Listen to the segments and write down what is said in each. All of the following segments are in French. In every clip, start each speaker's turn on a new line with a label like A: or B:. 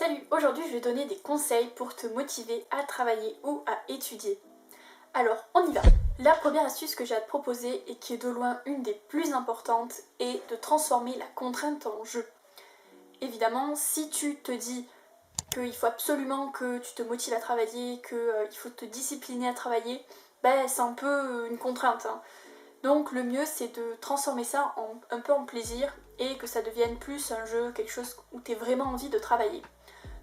A: Salut, aujourd'hui je vais donner des conseils pour te motiver à travailler ou à étudier. Alors, on y va. La première astuce que j'ai à te proposer et qui est de loin une des plus importantes est de transformer la contrainte en jeu. Évidemment, si tu te dis qu'il faut absolument que tu te motives à travailler, qu'il faut te discipliner à travailler, c'est un peu une contrainte, hein. Donc le mieux c'est de transformer ça un peu en plaisir et que ça devienne plus un jeu, quelque chose où tu as vraiment envie de travailler.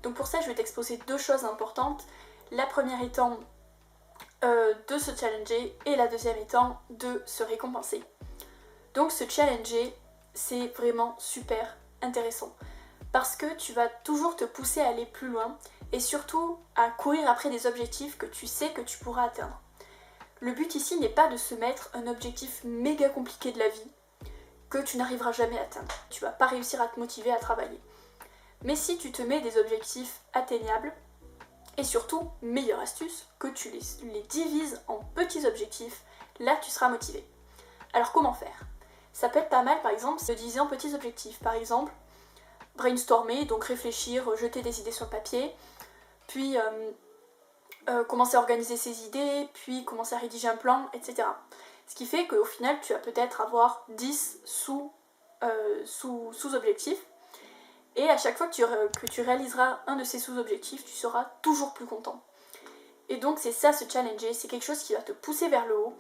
A: Donc pour ça, je vais t'exposer deux choses importantes. La première étant de se challenger et la deuxième étant de se récompenser. Donc se challenger, c'est vraiment super intéressant parce que tu vas toujours te pousser à aller plus loin et surtout à courir après des objectifs que tu sais que tu pourras atteindre. Le but ici n'est pas de se mettre un objectif méga compliqué de la vie que tu n'arriveras jamais à atteindre. Tu vas pas réussir à te motiver à travailler. Mais si tu te mets des objectifs atteignables, et surtout, meilleure astuce, que tu les divises en petits objectifs, là tu seras motivé. Alors comment faire? Ça peut être pas mal par exemple de diviser en petits objectifs. Par exemple, brainstormer, donc réfléchir, jeter des idées sur le papier, puis commencer à organiser ses idées, puis commencer à rédiger un plan, etc. Ce qui fait qu'au final tu vas peut-être avoir 10 sous-objectifs. Et à chaque fois que tu réaliseras un de ces sous-objectifs, tu seras toujours plus content. Et donc c'est ça, se challenger, c'est quelque chose qui va te pousser vers le haut.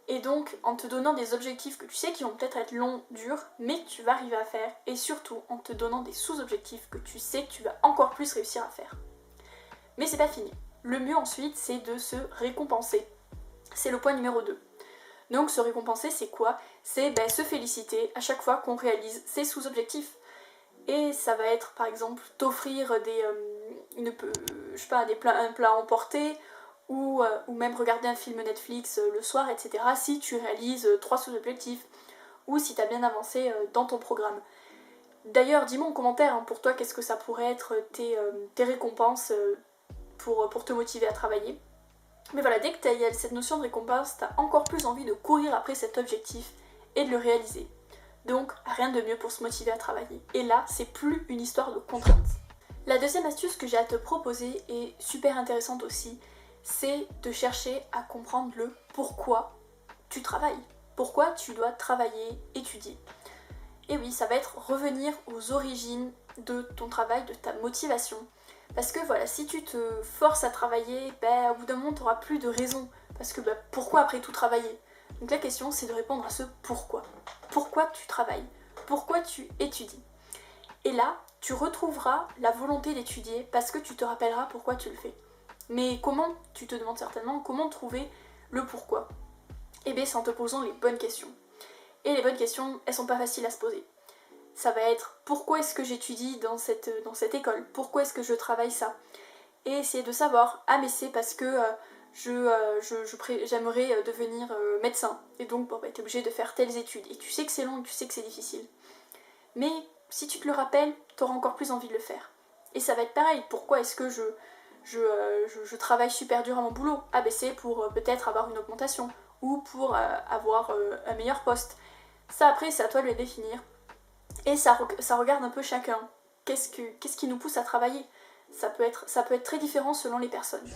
A: Et donc en te donnant des objectifs que tu sais qui vont peut-être être longs, durs, mais que tu vas arriver à faire. Et surtout en te donnant des sous-objectifs que tu sais que tu vas encore plus réussir à faire. Mais c'est pas fini. Le mieux ensuite, c'est de se récompenser. C'est le point numéro 2. Donc se récompenser, c'est quoi? C'est se féliciter à chaque fois qu'on réalise ses sous-objectifs. Et ça va être par exemple t'offrir un plat à emporter ou même regarder un film Netflix le soir, etc. si tu réalises 3 sous-objectifs ou si tu as bien avancé dans ton programme. D'ailleurs, dis-moi en commentaire, hein, pour toi, qu'est-ce que ça pourrait être tes récompenses pour te motiver à travailler. Mais voilà, dès que tu as cette notion de récompense, tu as encore plus envie de courir après cet objectif et de le réaliser. Donc rien de mieux pour se motiver à travailler. Et là, c'est plus une histoire de contraintes. La deuxième astuce que j'ai à te proposer est super intéressante aussi, c'est de chercher à comprendre le pourquoi tu travailles. Pourquoi tu dois travailler, étudier. Et oui, ça va être revenir aux origines de ton travail, de ta motivation. Parce que voilà, si tu te forces à travailler, au bout d'un moment, tu n'auras plus de raison. Parce que pourquoi après tout travailler? Donc la question, c'est de répondre à ce pourquoi. Pourquoi tu travailles? Pourquoi tu étudies? Et là, tu retrouveras la volonté d'étudier parce que tu te rappelleras pourquoi tu le fais. Mais comment? Tu te demandes certainement comment trouver le pourquoi. Eh bien, c'est en te posant les bonnes questions. Et les bonnes questions, elles sont pas faciles à se poser. Ça va être pourquoi est-ce que j'étudie dans cette école? Pourquoi est-ce que je travaille ça? Et essayer de savoir, mais c'est parce que j'aimerais devenir médecin. Et donc, t'es obligé de faire telles études. Et tu sais que c'est long, tu sais que c'est difficile. Mais si tu te le rappelles, t'auras encore plus envie de le faire. Et ça va être pareil. Pourquoi est-ce que je travaille super dur à mon boulot? C'est pour peut-être avoir une augmentation. Ou pour avoir un meilleur poste. Ça, après, c'est à toi de le définir. Et ça regarde un peu chacun. Qu'est-ce qui nous pousse à travailler? Ça peut être très différent selon les personnes.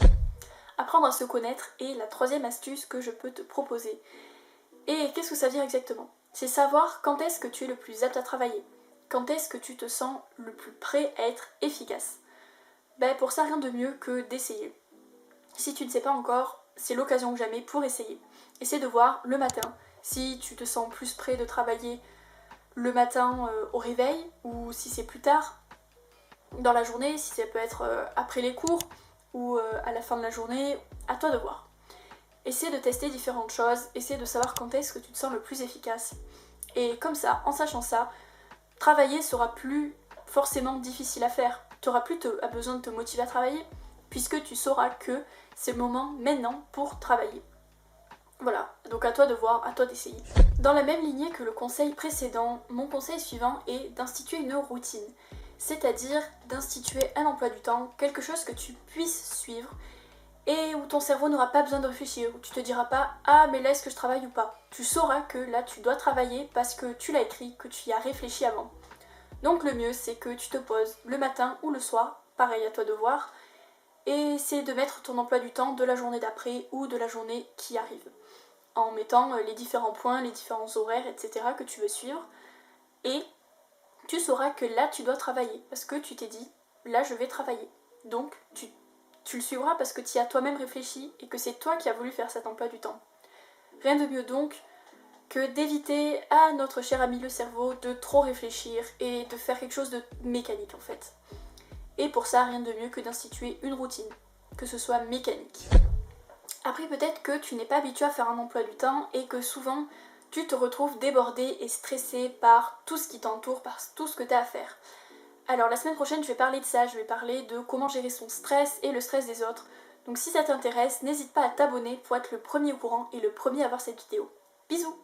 A: Apprendre à se connaître est la troisième astuce que je peux te proposer. Et qu'est-ce que ça veut dire exactement? C'est savoir quand est-ce que tu es le plus apte à travailler. Quand est-ce que tu te sens le plus prêt à être efficace. Pour ça, rien de mieux que d'essayer. Si tu ne sais pas encore, c'est l'occasion ou jamais pour essayer. Essaie de voir le matin si tu te sens plus prêt de travailler le matin au réveil ou si c'est plus tard dans la journée, si ça peut être après les cours ou à la fin de la journée, à toi de voir. Essaie de tester différentes choses, essaie de savoir quand est-ce que tu te sens le plus efficace. Et comme ça, en sachant ça, travailler sera plus forcément difficile à faire. Tu n'auras plus besoin de te motiver à travailler, puisque tu sauras que c'est le moment maintenant pour travailler. Voilà, donc à toi de voir, à toi d'essayer. Dans la même lignée que le conseil précédent, mon conseil suivant est d'instituer une routine. C'est-à-dire d'instituer un emploi du temps, quelque chose que tu puisses suivre et où ton cerveau n'aura pas besoin de réfléchir, où tu te diras pas mais là est-ce que je travaille ou pas. Tu sauras que là tu dois travailler parce que tu l'as écrit, que tu y as réfléchi avant. Donc le mieux c'est que tu te poses le matin ou le soir pareil à toi de voir. Et c'est de mettre ton emploi du temps de la journée d'après ou de la journée qui arrive, en mettant les différents points, les différents horaires, etc. que tu veux suivre. Et tu sauras que là, tu dois travailler, parce que tu t'es dit, là, je vais travailler. Donc, tu le suivras parce que tu y as toi-même réfléchi et que c'est toi qui as voulu faire cet emploi du temps. Rien de mieux donc que d'éviter à notre cher ami le cerveau de trop réfléchir et de faire quelque chose de mécanique en fait. Et pour ça, rien de mieux que d'instituer une routine, que ce soit mécanique. Après, peut-être que tu n'es pas habitué à faire un emploi du temps et que souvent tu te retrouves débordé et stressé par tout ce qui t'entoure, par tout ce que tu as à faire. Alors la semaine prochaine, je vais parler de ça, je vais parler de comment gérer son stress et le stress des autres. Donc si ça t'intéresse, n'hésite pas à t'abonner pour être le premier au courant et le premier à voir cette vidéo. Bisous!